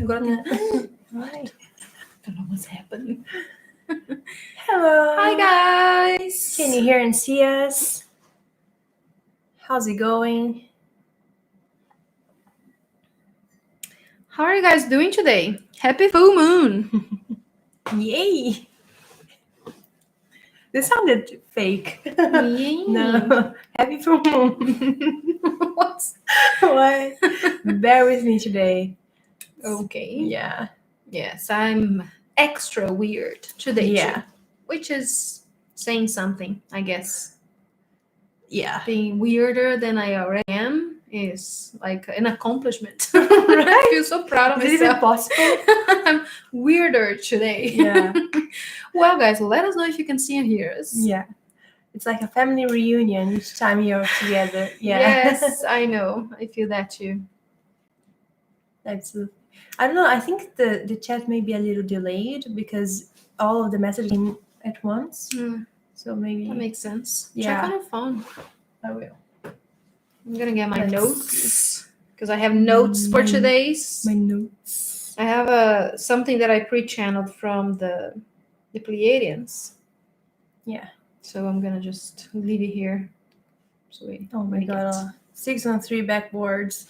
Agora tem... Ai. Don't know what's happening. Hello. Hi, guys. Can you hear and see us? How's it going? How are you guys doing today? Happy full moon. Yay! This sounded fake. Yay. No. Happy full moon. What's... What? Bear with me today. Okay. Yeah. Yes, I'm extra weird today, Yeah. too, which is saying something, I guess. Yeah. Being weirder than I already am is like an accomplishment. Right? I feel so proud of Is it even myself. possible? I'm weirder today. Yeah. Well, guys, let us know if you can see and hear us. Yeah. It's like a family reunion each time you're together. Yeah. Yes, I know. I feel that too. Absolutely. I don't know. I think the chat may be a little delayed because all of the messages came at once. So maybe That makes sense. Yeah. Check on your phone. I will. I'm gonna get my Let's- notes because I have notes for today's. My notes. I have something that I pre-channeled from the Pleiadians. Yeah. So I'm gonna just leave it here. So we. Oh my we god. get- 613 backboards.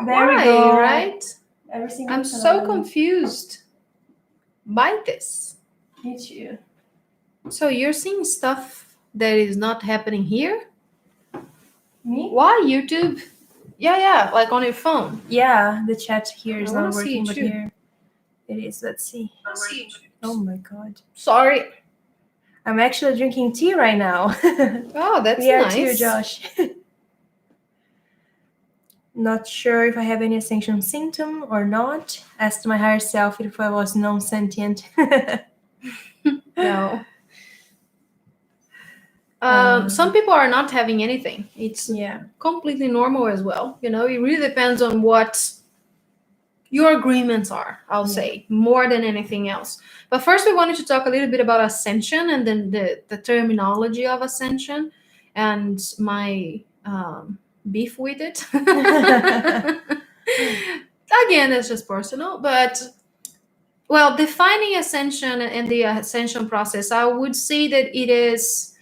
There Why, we go. right? Every single I'm so time. confused by this. Me too. So you're seeing stuff that is not happening here? Me? Why, YouTube? Yeah, like on your phone. Yeah, the chat here is I wanna not see working, it but too. here it is. Let's see. Oh my god. Sorry. I'm actually drinking tea right now. Oh, that's We are nice. too, Josh. Not sure if I have any Ascension symptom or not. Asked my higher self if I was non-sentient. No. Some people are not having anything. It's Yeah. completely normal as well. You know, it really depends on what your agreements are, I'll say, more than anything else. But first, we wanted to talk a little bit about Ascension and then the terminology of Ascension and my beef with it. Again, it's just personal, but well, defining Ascension and the Ascension process, I would say that it is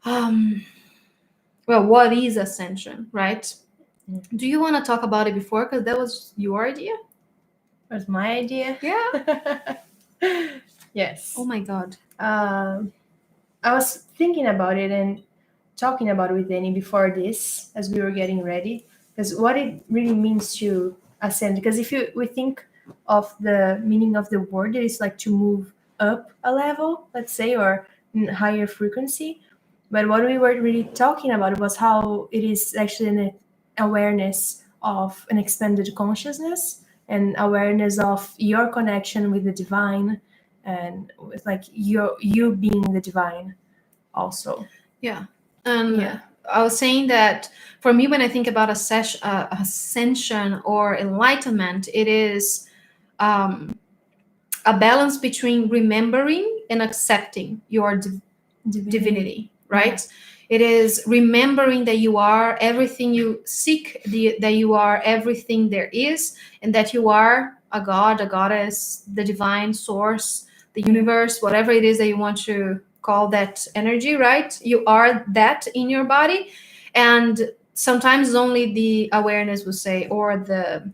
well, what is Ascension, right? Do you want to talk about it before? Because that was your idea. Was my idea? Yeah. Yes. Oh my god. I was thinking about it and talking about it with Danny before this, as we were getting ready, because what it really means to ascend. Because if we think of the meaning of the word, it is like to move up a level, let's say, or in higher frequency. But what we were really talking about was how it is actually an awareness of an expanded consciousness and awareness of your connection with the divine and with like you being the divine also. Yeah. I was saying that for me, when I think about ascension or enlightenment, it is a balance between remembering and accepting your divinity, right? It is remembering that you are everything you seek, that you are everything there is, and that you are a god, a goddess, the divine source, the universe, whatever it is that you want to call that energy, right? You are that in your body. And sometimes only the awareness will say, or the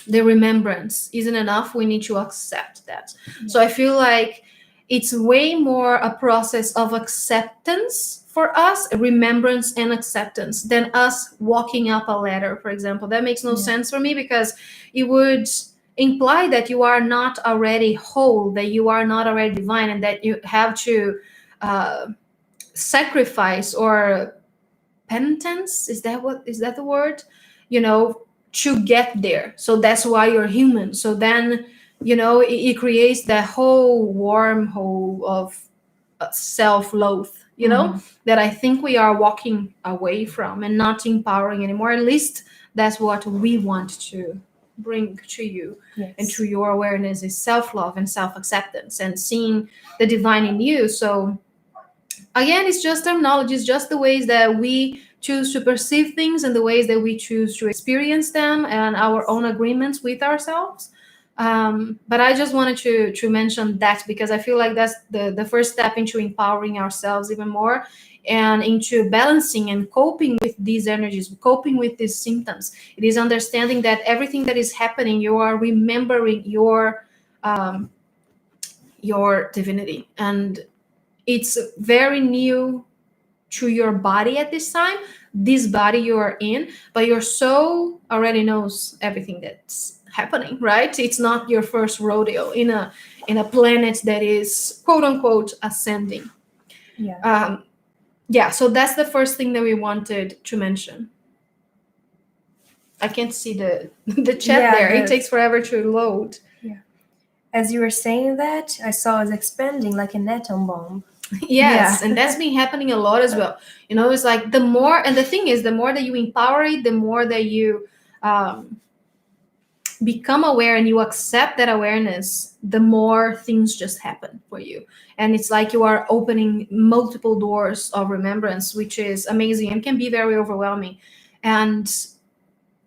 remembrance isn't enough. We need to accept that. So I feel like it's way more a process of acceptance for us, remembrance and acceptance, than us walking up a ladder, for example. That makes no sense for me, because it would imply that you are not already whole, that you are not already divine, and that you have to sacrifice or penitence. Is that the word? To get there. So that's why you're human. So then, it creates that whole wormhole of self-loathe, that I think we are walking away from and not empowering anymore. At least that's what we want to bring to you and to your awareness, is self-love and self-acceptance and seeing the divine in you. So again, it's just terminology, it's just the ways that we choose to perceive things and the ways that we choose to experience them and our own agreements with ourselves. But I just wanted to mention that because I feel like that's the first step into empowering ourselves even more and into balancing and coping with these energies, coping with these symptoms. It is understanding that everything that is happening, you are remembering your divinity, and it's very new to your body at this time, this body you are in, but your soul already knows everything that's happening, right? It's not your first rodeo in a planet that is quote unquote ascending. Yeah, so that's the first thing that we wanted to mention. I can't see the chat there. It takes forever to load. Yeah. As you were saying that, I saw us expanding like an atom bomb. Yes, and that's been happening a lot as well. It's like the more, and the thing is, the more that you empower it, the more that you become aware and you accept that awareness, the more things just happen for you. And it's like you are opening multiple doors of remembrance, which is amazing and can be very overwhelming. And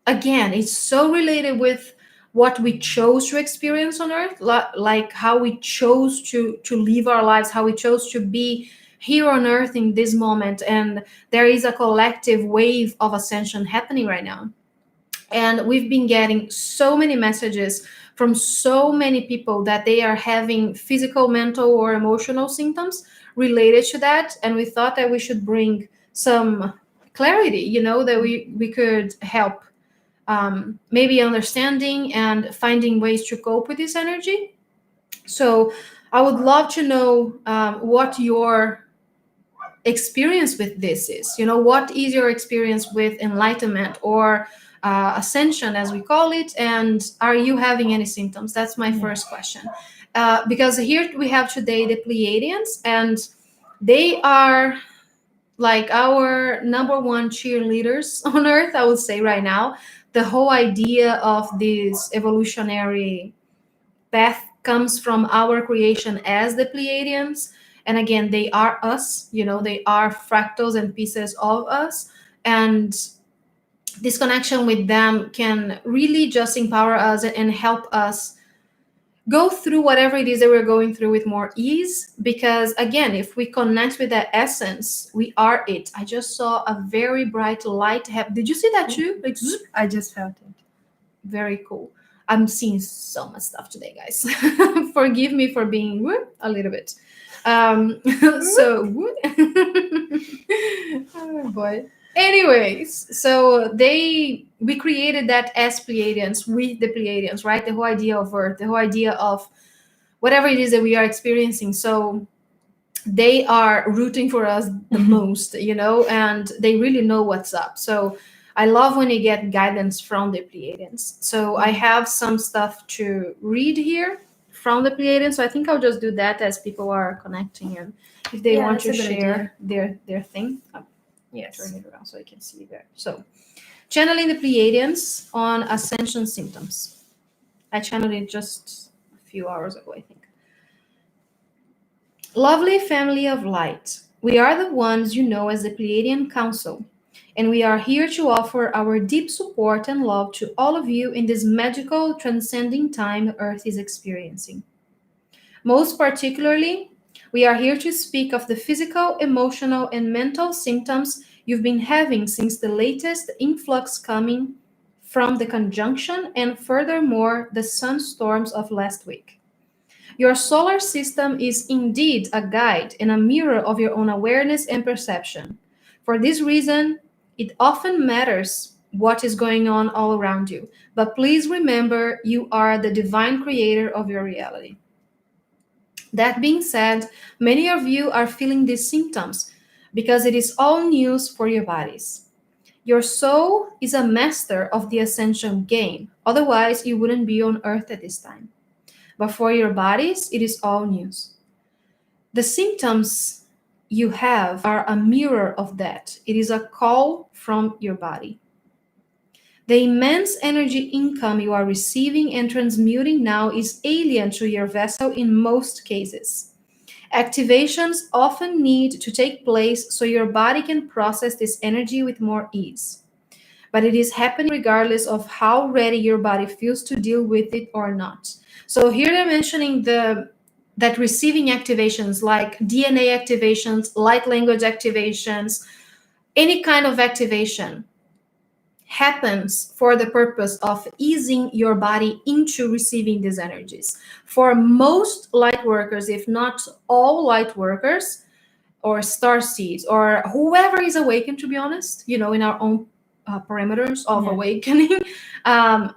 again, it's so related with what we chose to experience on earth, like how we chose to live our lives, how we chose to be here on earth in this moment. And there is a collective wave of ascension happening right now, and we've been getting so many messages from so many people that they are having physical, mental, or emotional symptoms related to that. And we thought that we should bring some clarity, that we could help maybe understanding and finding ways to cope with this energy. So I would love to know what your experience with this is. What is your experience with enlightenment or ascension, as we call it, and are you having any symptoms? That's my first question. Because here we have today the Pleiadians, and they are like our number one cheerleaders on earth, I would say right now. The whole idea of this evolutionary path comes from our creation as the Pleiadians. And again, they are us, they are fractals and pieces of us. And this connection with them can really just empower us and help us go through whatever it is that we're going through with more ease. Because again, if we connect with that essence, we are it. I just saw a very bright light. Did you see that too? Like, I just felt it. Very cool. I'm seeing so much stuff today, guys. Forgive me for being a little bit. So, oh boy. Anyways, so we created that as Pleiadians, with the Pleiadians, right? The whole idea of Earth, the whole idea of whatever it is that we are experiencing. So they are rooting for us the most, and they really know what's up. So I love when you get guidance from the Pleiadians. So I have some stuff to read here from the Pleiadians. So I think I'll just do that as people are connecting, and if they want to share their thing. Yes. Turn it around so I can see there. So, channeling the Pleiadians on ascension symptoms. I channeled it just a few hours ago, I think. Lovely family of light, we are the ones you know as the Pleiadian Council, and we are here to offer our deep support and love to all of you in this magical, transcending time Earth is experiencing. Most particularly, we are here to speak of the physical, emotional, and mental symptoms you've been having since the latest influx coming from the conjunction and furthermore the sunstorms of last week. Your solar system is indeed a guide and a mirror of your own awareness and perception. For this reason, it often matters what is going on all around you. But please remember, you are the divine creator of your reality. That being said, many of you are feeling these symptoms because it is all news for your bodies. Your soul is a master of the ascension game, otherwise, you wouldn't be on earth at this time. But for your bodies, it is all news. The symptoms you have are a mirror of that. It is a call from your body. The immense energy income you are receiving and transmuting now is alien to your vessel in most cases. Activations often need to take place so your body can process this energy with more ease. But it is happening regardless of how ready your body feels to deal with it or not. So here they're mentioning that receiving activations like DNA activations, light language activations, any kind of activation happens for the purpose of easing your body into receiving these energies. For most light workers, if not all light workers, or star seeds, or whoever is awakened, to be honest, in our own parameters of awakening,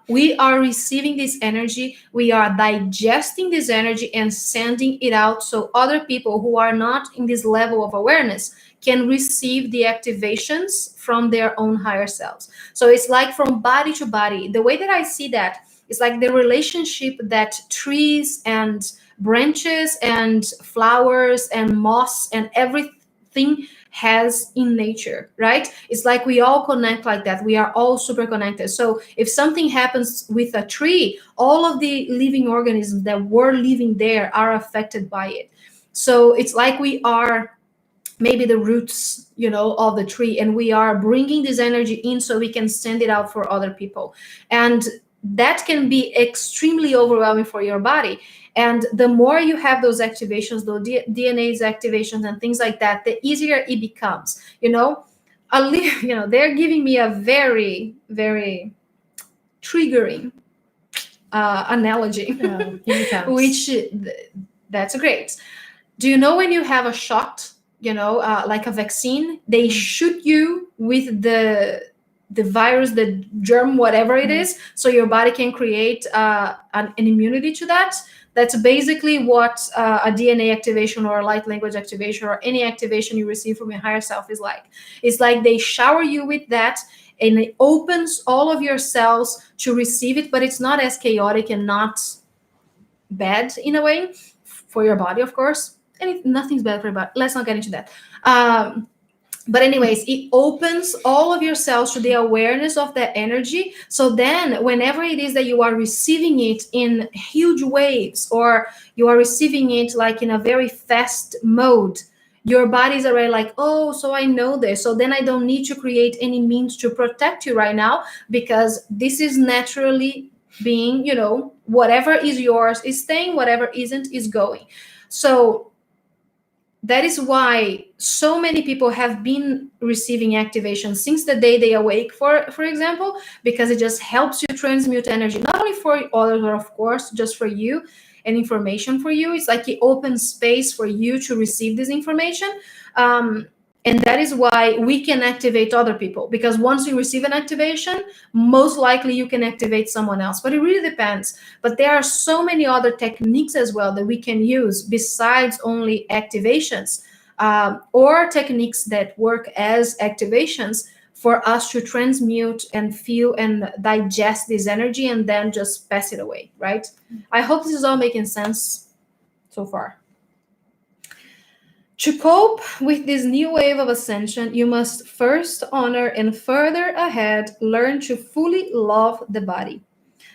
we are receiving this energy, we are digesting this energy and sending it out so other people who are not in this level of awareness can receive the activations from their own higher selves. So it's like from body to body. The way that I see that is like the relationship that trees and branches and flowers and moss and everything has in nature, right? It's like we all connect like that. We are all super connected. So if something happens with a tree, all of the living organisms that were living there are affected by it. So it's like we are maybe the roots, of the tree, and we are bringing this energy in so we can send it out for other people. And that can be extremely overwhelming for your body. And the more you have those activations, those DNA's activations and things like that, the easier it becomes. They're giving me a very, very triggering analogy, which that's great. Do you know when you have a shot, like a vaccine, they shoot you with the virus, the germ, whatever it is, so your body can create an immunity to that. That's basically what a DNA activation or a light language activation or any activation you receive from your higher self is like. It's like they shower you with that, and it opens all of your cells to receive it, but it's not as chaotic and not bad in a way for your body, of course. And nothing's bad for your body. Let's not get into that. But anyways, it opens all of your cells to the awareness of that energy. So then whenever it is that you are receiving it in huge waves, or you are receiving it like in a very fast mode, your body's already like, oh, so I know this. So then I don't need to create any means to protect you right now, because this is naturally being, whatever is yours is staying, whatever isn't is going. So that is why so many people have been receiving activation since the day they awake, for example, because it just helps you transmute energy, not only for others, but of course, just for you and information for you. It's like it opens space for you to receive this information. And that is why we can activate other people, because once you receive an activation, most likely you can activate someone else. But it really depends. But there are so many other techniques as well that we can use besides only activations, or techniques that work as activations for us to transmute and feel and digest this energy and then just pass it away, right? I hope this is all making sense so far. To cope with this new wave of ascension, you must first honor and further ahead learn to fully love the body.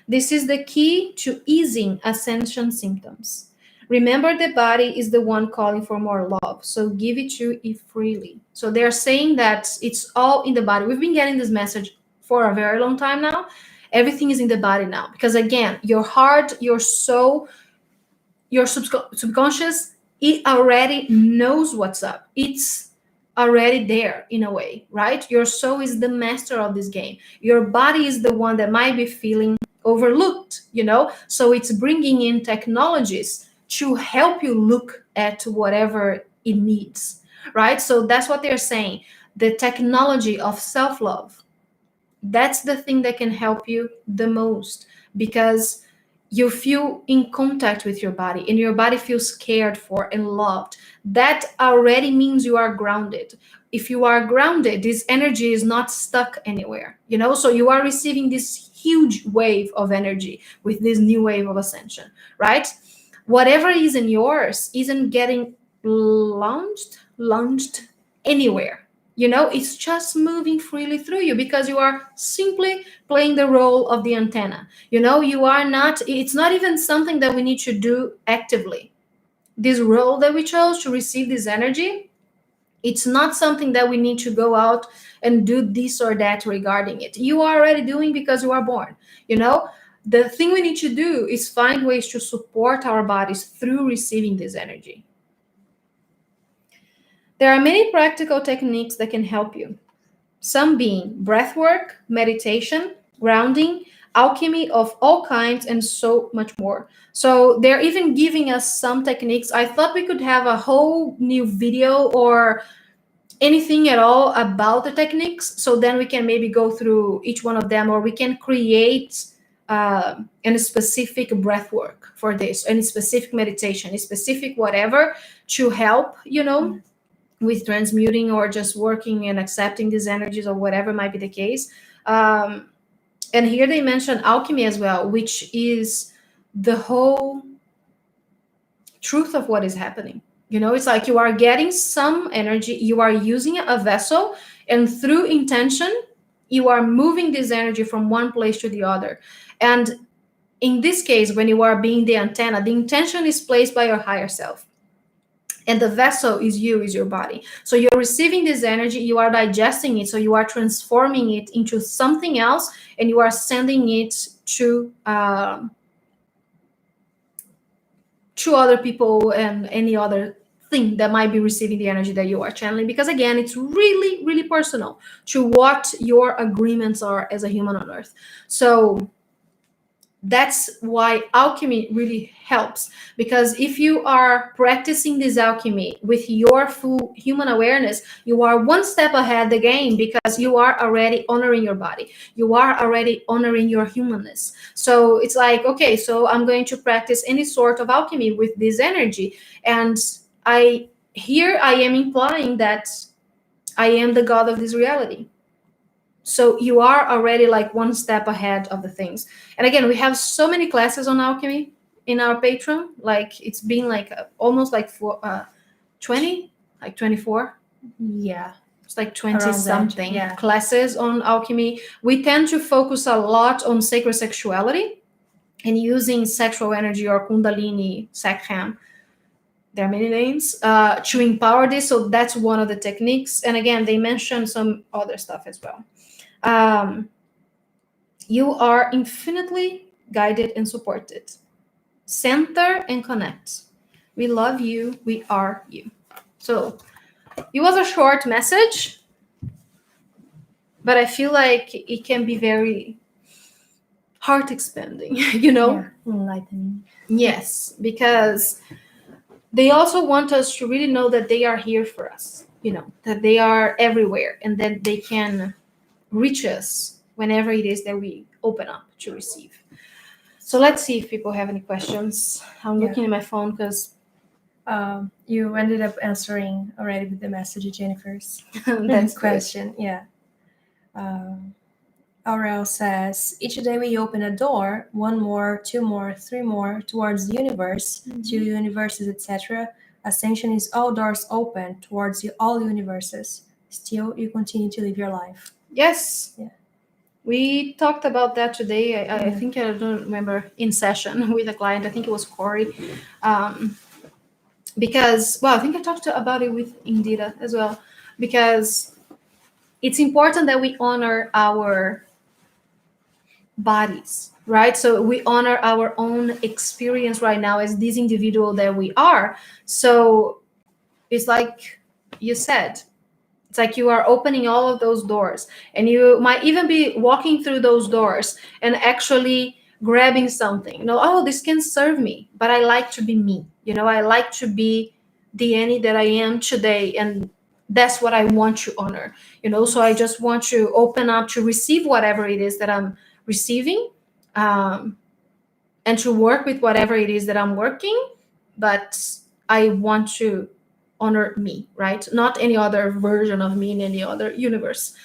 This is the key to easing ascension symptoms. Remember, the body is the one calling for more love, so give it to it freely. So they're saying that it's all in the body. We've been getting this message for a very long time now. Everything is in the body now, because again, your heart, your soul, your subconscious, it already knows what's up. It's already there in a way, right? Your soul is the master of this game. Your body is the one that might be feeling overlooked, So it's bringing in technologies to help you look at whatever it needs, right? So that's what they're saying. The technology of self-love, that's the thing that can help you the most, because you feel in contact with your body and your body feels cared for and loved. That already means you are grounded. If you are grounded, this energy is not stuck anywhere, so you are receiving this huge wave of energy with this new wave of ascension, right? Whatever isn't yours isn't getting lunged anywhere. It's just moving freely through you, because you are simply playing the role of the antenna. You are not, it's not even something that we need to do actively. this role that we chose to receive this energy, it's not something that we need to go out and do this or that regarding it. You are already doing because you are born. The thing we need to do is find ways to support our bodies through receiving this energy. There are many practical techniques that can help you, some being breath work, meditation, grounding, alchemy of all kinds, and so much more. So they're even giving us some techniques. I thought we could have a whole new video or anything at all about the techniques, so then we can maybe go through each one of them, or we can create any specific breath work for this, any specific meditation, any specific whatever to help, with transmuting or just working and accepting these energies or whatever might be the case. And here they mention alchemy as well, which is the whole truth of what is happening. It's like you are getting some energy, you are using a vessel, and through intention, you are moving this energy from one place to the other. And in this case, when you are being the antenna, the intention is placed by your higher self. And the vessel is your body. So you're receiving this energy, you are digesting it, so you are transforming it into something else, and you are sending it to other people and any other thing that might be receiving the energy that you are channeling. Because again, it's really, really personal to what your agreements are as a human on earth. So that's why alchemy really helps, because if you are practicing this alchemy with your full human awareness, you are one step ahead the game, because you are already honoring your body, you are already honoring your humanness. So it's like, okay, so I'm going to practice any sort of alchemy with this energy, and I am implying that I am the god of this reality. So you are already like one step ahead of the things. And again, we have so many classes on alchemy in our Patreon. Like it's been like almost like 20, like 24. Yeah. It's like 20 something yeah. classes on alchemy. We tend to focus a lot on sacred sexuality and using sexual energy or kundalini, sakram. There are many names to empower this. So that's one of the techniques. And again, they mention some other stuff as well. You are infinitely guided and supported. Center and connect. We love you. We are you. So it was a short message, but I feel like it can be very heart expanding, Yeah, enlightening. Yes, because they also want us to really know that they are here for us, that they are everywhere, and that they can reach us whenever it is that we open up to receive. So let's see if people have any questions. I'm looking at my phone because you ended up answering already with the message of Jennifer's that's question. Yeah. Aurel says, each day we open a door, one more, two more, three more, towards the universe, to universes, etc. Ascension is all doors open towards all universes. Still, you continue to live your life. Yes. Yeah. We talked about that today. I think, I don't remember, in session with a client. I think it was Corey. Because, well, I think I talked about it with Indira as well. Because it's important that we honor our bodies, right? So we honor our own experience right now as this individual that we are. So it's like you said, it's like you are opening all of those doors, and you might even be walking through those doors and actually grabbing something. Oh, this can serve me, but I like to be me. I like to be the Annie that I am today, and that's what I want to honor. So I just want to open up to receive whatever it is that I'm receiving, and to work with whatever it is that I'm working, but I want to honor me, right? Not any other version of me in any other universe.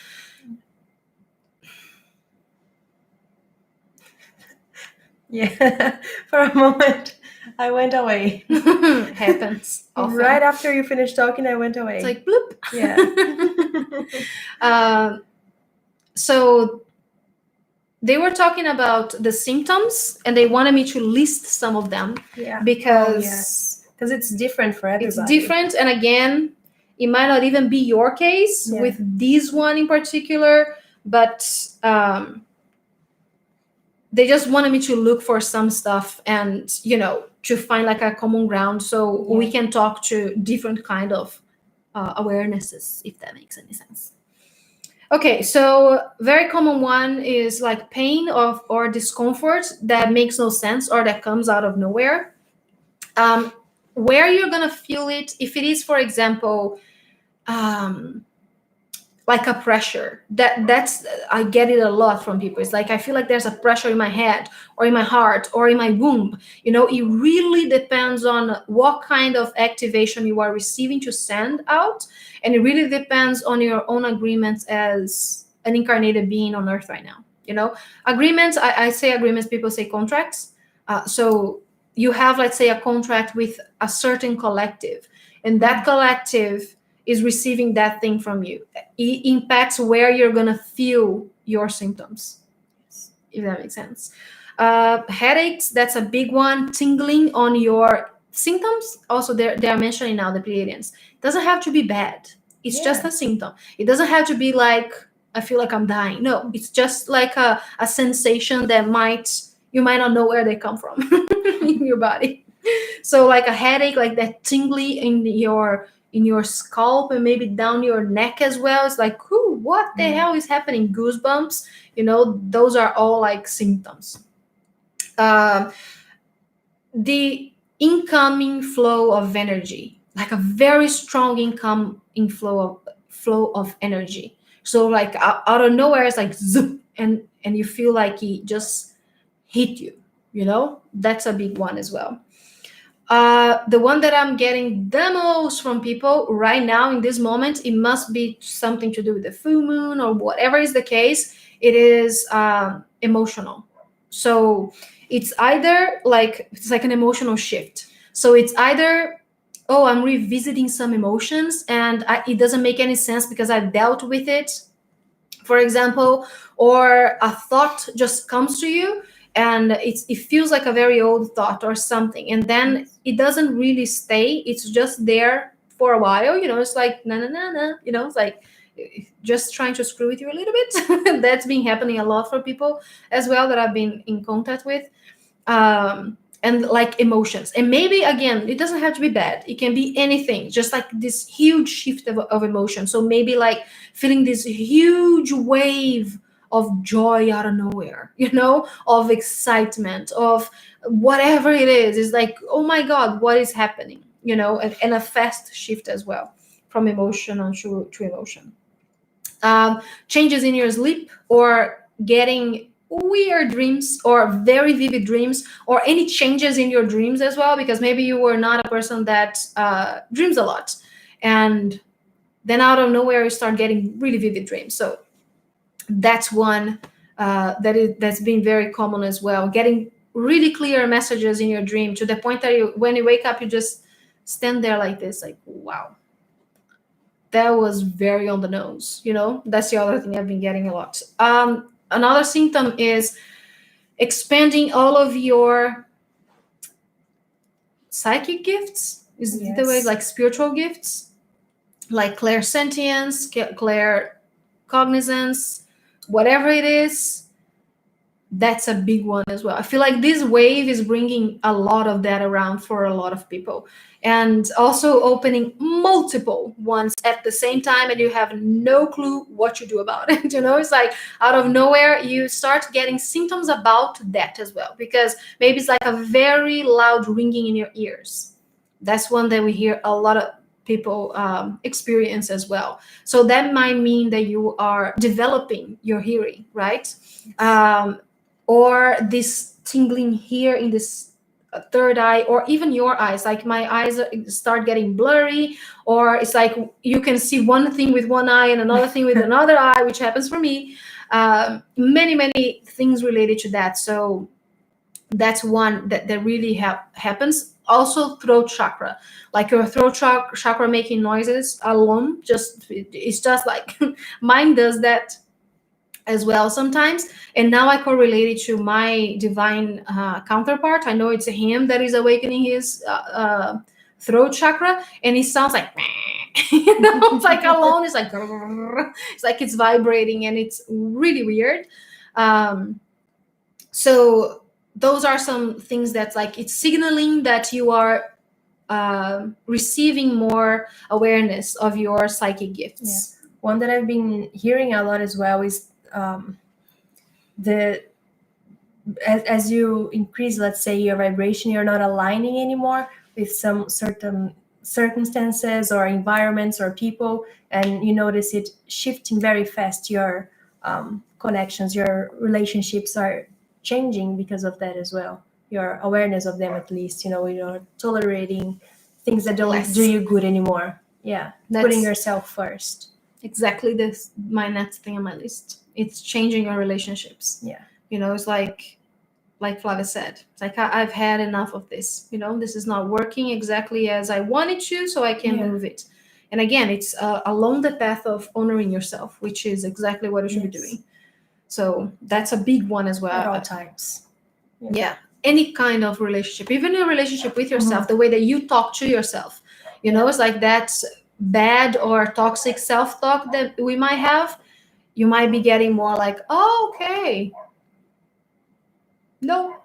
Yeah, for a moment, I went away. Happens often. Right after you finished talking, I went away. It's like bloop. Yeah. So they were talking about the symptoms, and they wanted me to list some of them. Yeah. Because yes. because it's different for everybody. It's different, and again, it might not even be your case with this one in particular, but they just wanted me to look for some stuff and, to find like a common ground so we can talk to different kind of awarenesses, if that makes any sense. Okay, so very common one is like pain or discomfort that makes no sense or that comes out of nowhere. Where you're gonna feel it, if it is, for example, like a pressure, that's I get it a lot from people. It's like I feel like there's a pressure in my head or in my heart or in my womb. It really depends on what kind of activation you are receiving to send out, and it really depends on your own agreements as an incarnated being on earth right now. Agreements, I say agreements, people say contracts. So you have, let's say, a contract with a certain collective, and that collective is receiving that thing from you. It impacts where you're gonna feel your symptoms, if that makes sense. Headaches, that's a big one. Tingling on your symptoms, also they're mentioning now, the Pleiadians. It doesn't have to be bad. It's just a symptom. It doesn't have to be like, I feel like I'm dying. No, it's just like a sensation that you might not know where they come from in your body. So like a headache, like that tingly in your scalp and maybe down your neck as well. It's like, what the hell is happening? Goosebumps, those are all like symptoms. The incoming flow of energy, like a very strong incoming flow of energy. So like out of nowhere, it's like zoom, and you feel like it just hit you. That's a big one as well. The one that I'm getting the most from people right now in this moment, it must be something to do with the full moon or whatever is the case. It is emotional. So it's either it's like an emotional shift. So it's either, I'm revisiting some emotions and it doesn't make any sense because I've dealt with it, for example, or a thought just comes to you and it feels like a very old thought or something, and then it doesn't really stay. It's just there for a while. It's like na na na na. It's like just trying to screw with you a little bit. That's been happening a lot for people as well that I've been in contact with. And like emotions, and maybe again, it doesn't have to be bad, it can be anything, just like this huge shift of emotion. So maybe like feeling this huge wave of joy out of nowhere, of excitement, of whatever it is. It's like, oh my god, what is happening? And a fast shift as well from emotion to emotion. Changes in your sleep, or getting weird dreams or very vivid dreams, or any changes in your dreams as well, because maybe you were not a person that dreams a lot, and then out of nowhere you start getting really vivid dreams. So that's one that's been very common as well, getting really clear messages in your dream to the point that when you wake up, you just stand there like this, like, wow, that was very on the nose. That's the other thing I've been getting a lot. Another symptom is expanding all of your psychic gifts, is the way, like spiritual gifts, like clairsentience, claircognizance, whatever it is. That's a big one as well. I feel like this wave is bringing a lot of that around for a lot of people, and also opening multiple ones at the same time, and you have no clue what you do about it. It's like out of nowhere you start getting symptoms about that as well, because maybe it's like a very loud ringing in your ears. That's one that we hear a lot of people experience as well. So that might mean that you are developing your hearing, right? Or this tingling here in this third eye, or even your eyes, like my eyes start getting blurry, or it's like you can see one thing with one eye and another thing with another eye, which happens for me. Many things related to that. So that's one that really happens. Also throat chakra, like your throat chakra making noises alone, it's just like mine does that as well sometimes. And now I correlate it to my divine counterpart. I know it's him that is awakening his throat chakra, and it sounds like it's like alone. It's like it's like it's vibrating, and it's really weird. So those are some things that's like it's signaling that you are receiving more awareness of your psychic gifts. One that I've been hearing a lot as well is as you increase, let's say, your vibration, you're not aligning anymore with some certain circumstances or environments or people, and you notice it shifting very fast. Your connections, your relationships are changing because of that as well. Your awareness of them, at least, you're tolerating things that don't do you good anymore. Putting yourself first. Exactly this, my next thing on my list. It's changing your relationships. It's like Flavia said, it's like I've had enough of this. This is not working exactly as I wanted to, so I can move it. And again, it's along the path of honoring yourself, which is exactly what you should be doing. So that's a big one as well. At all times. Any kind of relationship, even a relationship with yourself, the way that you talk to yourself. It's like that's bad or toxic self-talk that we might have. You might be getting more like, oh, okay, no,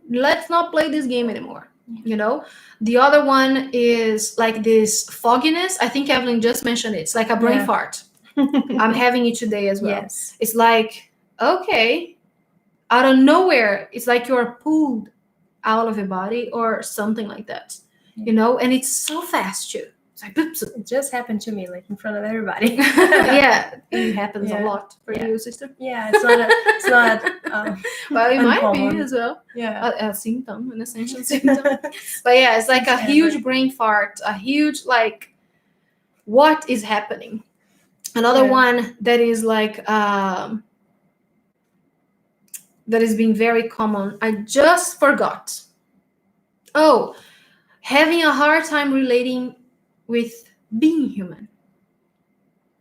let's not play this game anymore. The other one is like this fogginess. I think Evelyn just mentioned it. It's like a brain fart. I'm having it today as well. It's like, okay, out of nowhere, it's like you're pulled out of your body or something like that. And it's so fast too. It's like, oops. It just happened to me, like in front of everybody. It happens a lot for you, sister. It's not. Well, it uncommon. might be as well. A symptom, an essential symptom. But it's like a huge brain fart, a huge like, what is happening? Another one that is like that has been very common. I just forgot. Oh, having a hard time relating with being human,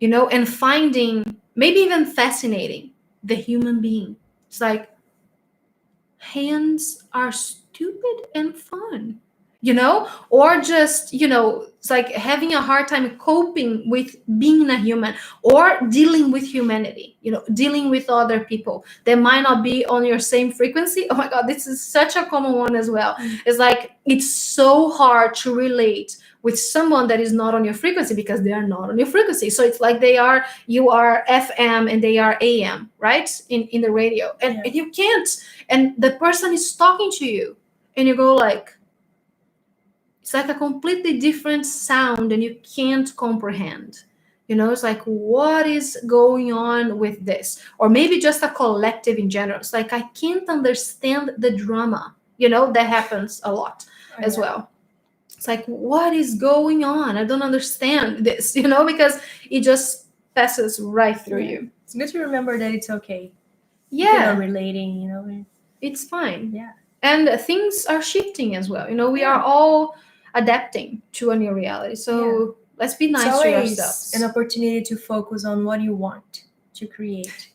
and finding, maybe even fascinating, the human being. It's like, hands are stupid and fun, or just, it's like having a hard time coping with being a human or dealing with humanity, dealing with other people that might not be on your same frequency. Oh my God, this is such a common one as well. It's like, it's so hard to relate with someone that is not on your frequency because they are not on your frequency. So it's like you are FM and they are AM, right? In the radio. And you can't, and the person is talking to you and you go like, it's like a completely different sound and you can't comprehend. It's like, what is going on with this? Or maybe just a collective in general. It's like, I can't understand the drama, that happens a lot as well. It's like, what is going on? I don't understand this, because it just passes right through you. It's good to remember that it's okay. Relating, It's fine. Yeah. And things are shifting as well. We are all adapting to a new reality. So let's be nice to ourselves. An opportunity to focus on what you want to create.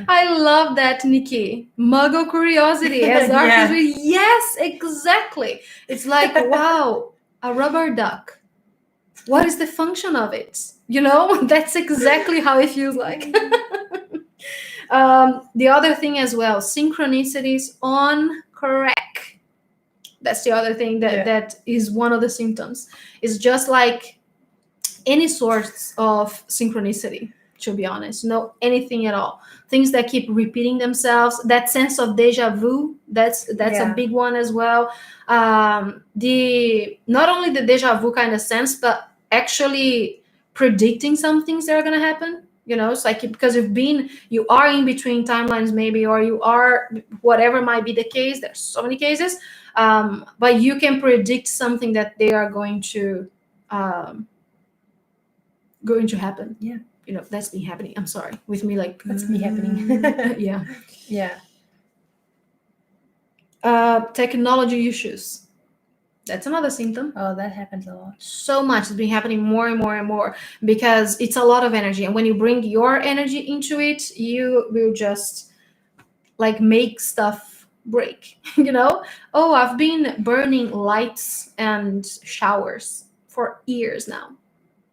I love that, Nikki. Muggle curiosity as artistry. Yes, exactly. It's like, wow, a rubber duck. What is the function of it? That's exactly how it feels like. The other thing as well, synchronicities on crack. That's the other thing that is one of the symptoms. It's just like any sorts of synchronicity, to be honest. No, anything at all. Things that keep repeating themselves. That sense of deja vu, that's a big one as well. The not only the deja vu kind of sense, but actually predicting some things that are going to happen. It's like, because you are in between timelines maybe, or you are, whatever might be the case. There's so many cases. But you can predict something that they are going to happen. That's been happening. I'm sorry, with me, like, that's me happening. Technology issues. That's another symptom. Oh, that happens a lot. So much. It's been happening more and more and more because it's a lot of energy. And when you bring your energy into it, you will just like make stuff break. Oh, I've been burning lights and showers for years now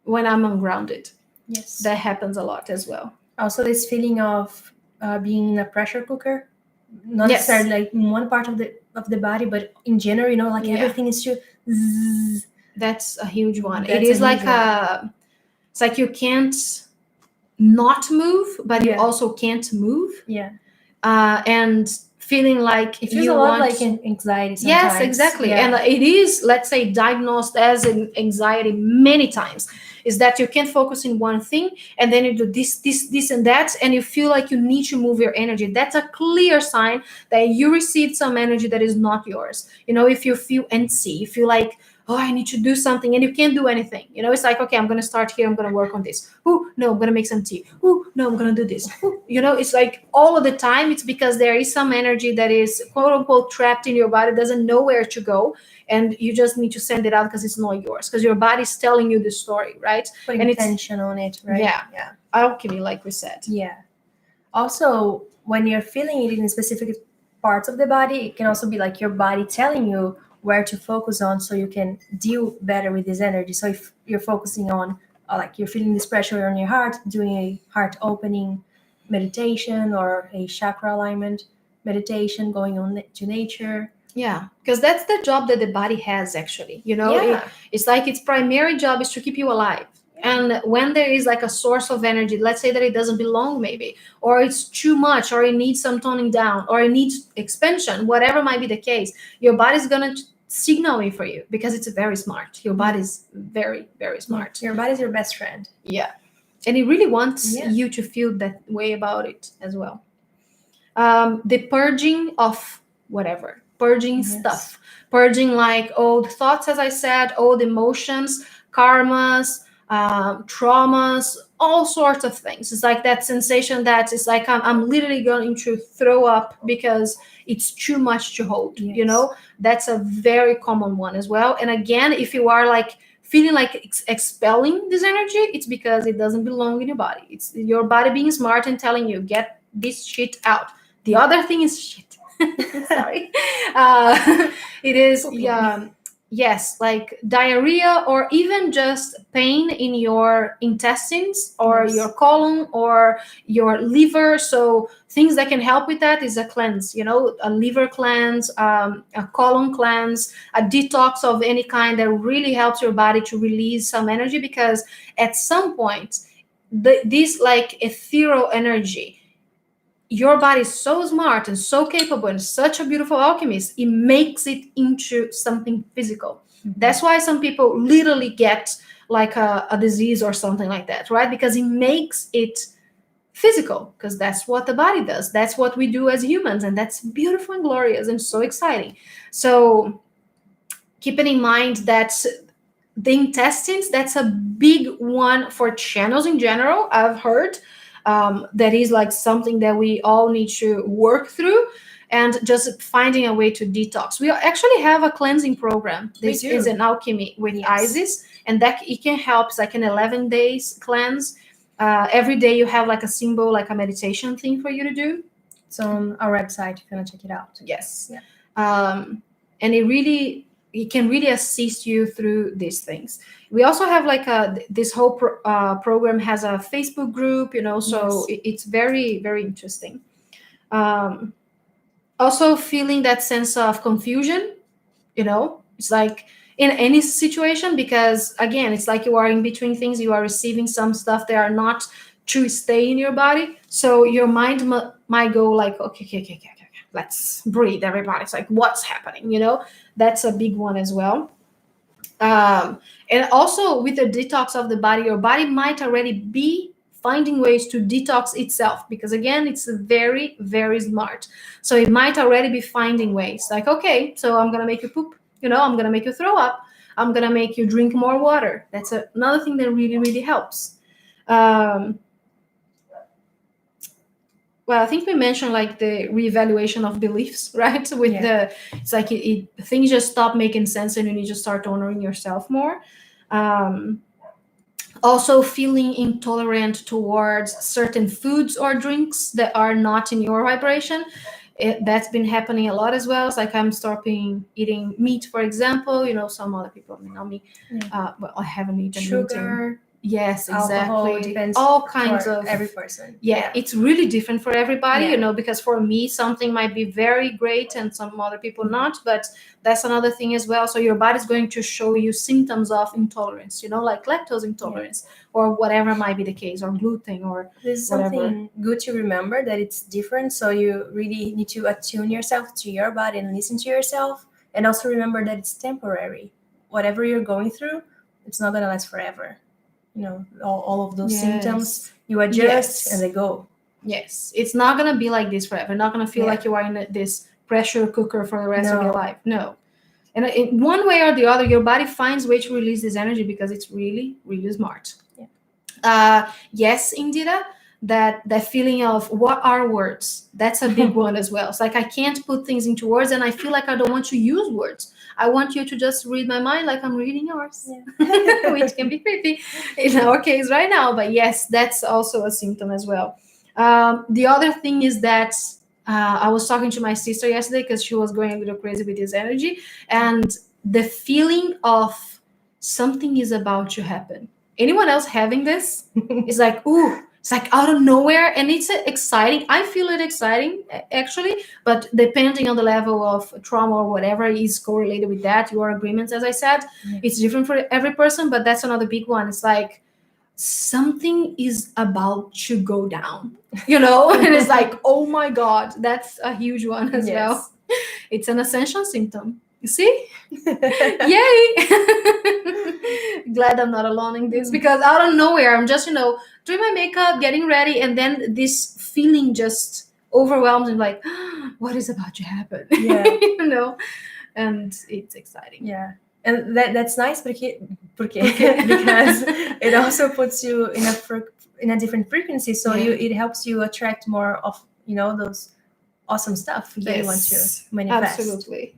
when I'm ungrounded. Yes. That happens a lot as well. Also, this feeling of being in a pressure cooker, not Yes. necessarily like in one part of the body, but in general, like Yeah. everything is to zzz. That's a huge one. That's It is a like huge one. it's like you can't not move, but you Yeah. also can't move. Yeah. And feeling like It feels you a lot want like anxiety sometimes. Yes, exactly. Yeah. And it is, let's say, diagnosed as an anxiety many times. Is that you can't focus in one thing, and then you do this, and that, and you feel like you need to move your energy. That's a clear sign that you received some energy that is not yours. If you feel antsy, you feel like, oh, I need to do something, and you can't do anything. It's like, okay, I'm going to start here. I'm going to work on this. Oh, no, I'm going to make some tea. Oh, no, I'm going to do this. Ooh, it's like all of the time. It's because there is some energy that is quote unquote trapped in your body, doesn't know where to go. And you just need to send it out because it's not yours, because your body's telling you the story, right? Putting And attention on it, right? Yeah. Alchemy, like we said. Yeah. Also, when you're feeling it in specific parts of the body, it can also be like your body telling you where to focus on so you can deal better with this energy. So if you're focusing on, like you're feeling this pressure on your heart, doing a heart opening meditation or a chakra alignment meditation, going on to nature. Yeah, because that's the job that the body has, actually. Yeah. It's like its primary job is to keep you alive. And when there is like a source of energy, let's say that it doesn't belong, maybe, or it's too much, or it needs some toning down, or it needs expansion, whatever might be the case, your body's going to signal it for you, because it's very smart. Your body's very, very smart. Your body's your best friend. Yeah. And it really wants Yeah. you to feel that way about it as well. The purging of whatever, purging Yes. stuff, purging like old thoughts, as I said, old emotions, karmas, traumas, all sorts of things. It's like that sensation that it's like I'm literally going to throw up because it's too much to hold. Yes. That's a very common one as well. And again, if you are like feeling like expelling this energy, it's because it doesn't belong in your body. It's your body being smart and telling you, get this shit out. The other thing is shit. Sorry. It is, yes, like diarrhea, or even just pain in your intestines, or Yes. your colon, or your liver. So things that can help with that is a cleanse, a liver cleanse, a colon cleanse, a detox of any kind that really helps your body to release some energy, because at some point, this like ethereal energy, your body is so smart and so capable and such a beautiful alchemist, it makes it into something physical. That's why some people literally get like a disease or something like that, right? Because it makes it physical, because that's what the body does. That's what we do as humans, and that's beautiful and glorious and so exciting. So keep it in mind that the intestines, that's a big one for channels in general, I've heard. That is like something that we all need to work through, and just finding a way to detox. We actually have a cleansing program. This is an alchemy with Isis, and that it can help. It's like an 11 days cleanse. Every day you have like a symbol, like a meditation thing for you to do. It's on our website if you want to check it out. Yes. Yeah. And it can really assist you through these things. We also have like this whole program has a Facebook group, so it's very, very interesting. Also feeling that sense of confusion, it's like in any situation, because again, it's like you are in between things, you are receiving some stuff that are not to stay in your body. So your mind might go like, okay, let's breathe, everybody. It's like, what's happening? That's a big one as well. And also with the detox of the body, your body might already be finding ways to detox itself, because again, it's very, very smart. So it might already be finding ways like, okay, so I'm going to make you poop, I'm going to make you throw up, I'm going to make you drink more water. That's another thing that really, really helps. Well, I think we mentioned like the reevaluation of beliefs, right? It's like things just stop making sense, and you need to start honoring yourself more. Also feeling intolerant towards certain foods or drinks that are not in your vibration. That's been happening a lot as well. It's like I'm stopping eating meat, for example. Some other people, I mean, not me. Well, I haven't eaten meat. Sugar, Yes, alcohol, exactly. depends All kinds for of every person. Yeah, it's really different for everybody, Yeah. because for me something might be very great and some other people not, but that's another thing as well. So your body's going to show you symptoms of intolerance, like lactose intolerance or whatever might be the case, or gluten or This is whatever. something good to remember, that it's different. So you really need to attune yourself to your body and listen to yourself. And also remember that it's temporary. Whatever you're going through, it's not going to last forever. All of those symptoms, you adjust and they go. Yes, it's not going to be like this forever. Not going to feel like you are in this pressure cooker for the rest of your life. No. And in one way or the other, your body finds way to release this energy because it's really, really smart. Yes, Indira, that feeling of what are words, that's a big one as well. It's like I can't put things into words, and I feel like I don't want to use words. I want you to just read my mind like I'm reading yours, which can be creepy in our case right now. But yes, that's also a symptom as well. The other thing is that I was talking to my sister yesterday because she was going a little crazy with this energy, and the feeling of something is about to happen. Anyone else having this? It's like, ooh, it's like out of nowhere, and it's exciting. I feel it exciting, actually, but depending on the level of trauma or whatever is correlated with that, your agreements, as I said, it's different for every person, but that's another big one. It's like something is about to go down, and it's like, oh my God, that's a huge one as well. It's an Ascension symptom. You see? Yay! Glad I'm not alone in this, because out of nowhere, I'm just, doing my makeup, getting ready, and then this feeling just overwhelms me, like, what is about to happen? And it's exciting. Yeah. And that's nice because it also puts you in a different frequency. So it helps you attract more of, those awesome stuff that you want to manifest. Absolutely.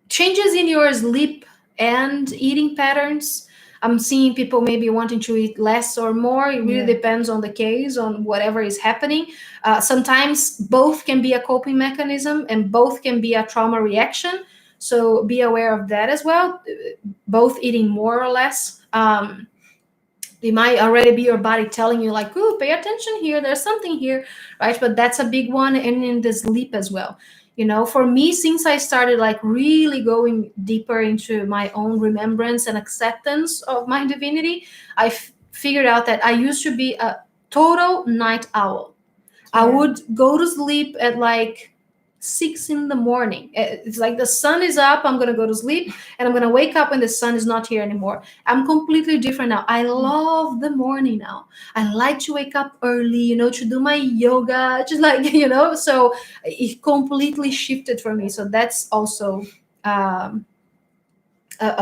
Changes in your sleep and eating patterns. I'm seeing people maybe wanting to eat less or more. It really depends on the case, on whatever is happening. Sometimes both can be a coping mechanism and both can be a trauma reaction. So be aware of that as well. Both eating more or less. It might already be your body telling you like, "Ooh, pay attention here. There's something here," right? But that's a big one, and in the sleep as well. For me, since I started like really going deeper into my own remembrance and acceptance of my divinity, I figured out that I used to be a total night owl. I would go to sleep at like 6 a.m. It's like the sun is up, I'm gonna go to sleep, and I'm gonna wake up when the sun is not here anymore. I'm completely different now. I love the morning now. I like to wake up early, to do my yoga, just like, so it completely shifted for me. So that's also a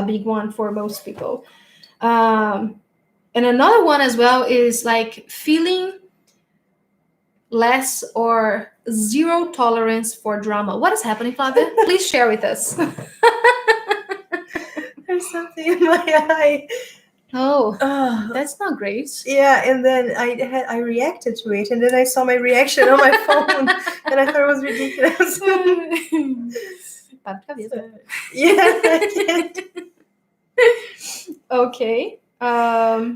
big one for most people. And another one as well is like feeling less or zero tolerance for drama. What is happening, Flavia? Please share with us. There's something in my eye. Oh, that's not great. Yeah, and then I reacted to it, and then I saw my reaction on my phone, and I thought it was ridiculous. Okay. Oh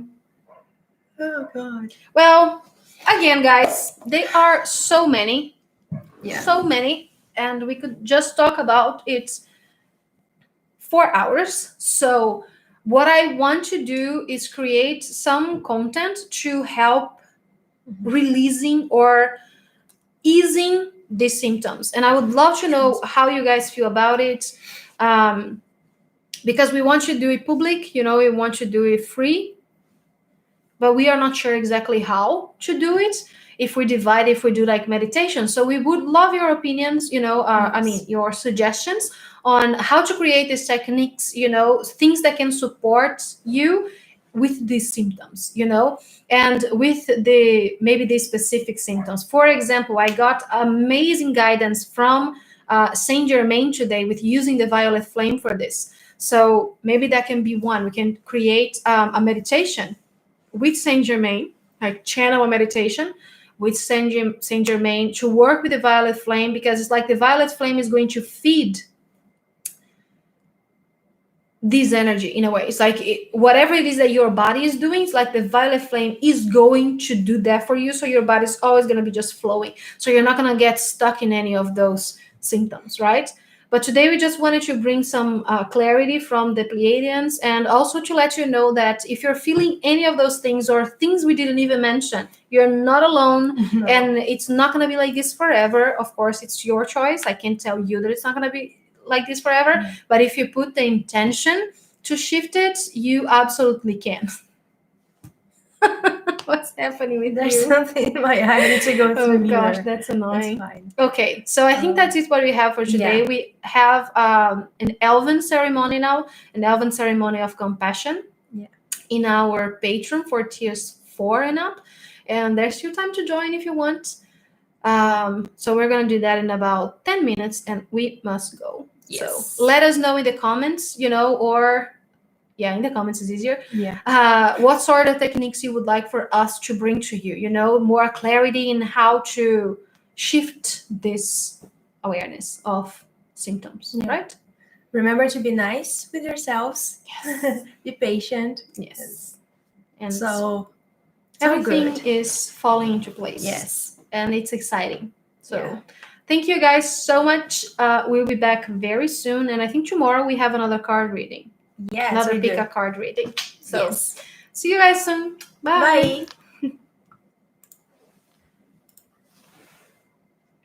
God. Well, again, guys, there are so many, and we could just talk about it for hours. So what I want to do is create some content to help releasing or easing these symptoms. And I would love to know how you guys feel about it, because we want to do it public, we want to do it free, but we are not sure exactly how to do it. If we do like meditation. So we would love your opinions, your suggestions on how to create these techniques, things that can support you with these symptoms, and with maybe these specific symptoms. For example, I got amazing guidance from Saint Germain today with using the violet flame for this. So maybe that can be one. We can create a meditation with Saint Germain, like channel a meditation with Saint Germain to work with the violet flame, because it's like the violet flame is going to feed this energy in a way. It's like whatever it is that your body is doing, it's like the violet flame is going to do that for you. So your body's always going to be just flowing. So you're not going to get stuck in any of those symptoms, right? But today we just wanted to bring some clarity from the Pleiadians, and also to let you know that if you're feeling any of those things or things we didn't even mention, you're not alone. No. And it's not going to be like this forever. Of course, it's your choice. I can't tell you that it's not going to be like this forever, but if you put the intention to shift it, you absolutely can. What's happening with There's you? something in my eye. I need to go through. Oh gosh, that's annoying. That's fine. Okay, so I think that's it what we have for today. We have an Elven ceremony now, an Elven ceremony of compassion in our Patreon for tiers 4 and up, and there's still time to join if you want. So we're going to do that in about 10 minutes, and we must go. Yes. So let us know in the comments, or in the comments is easier. What sort of techniques you would like for us to bring to you, more clarity in how to shift this awareness of symptoms, right? Remember to be nice with yourselves. Yes. Be patient. Yes. And so everything is falling into place. Yes. And it's exciting. So thank you guys so much. We'll be back very soon. And I think tomorrow we have another card reading. Yes. Another pick a card reading. So see you guys soon. Bye. Bye.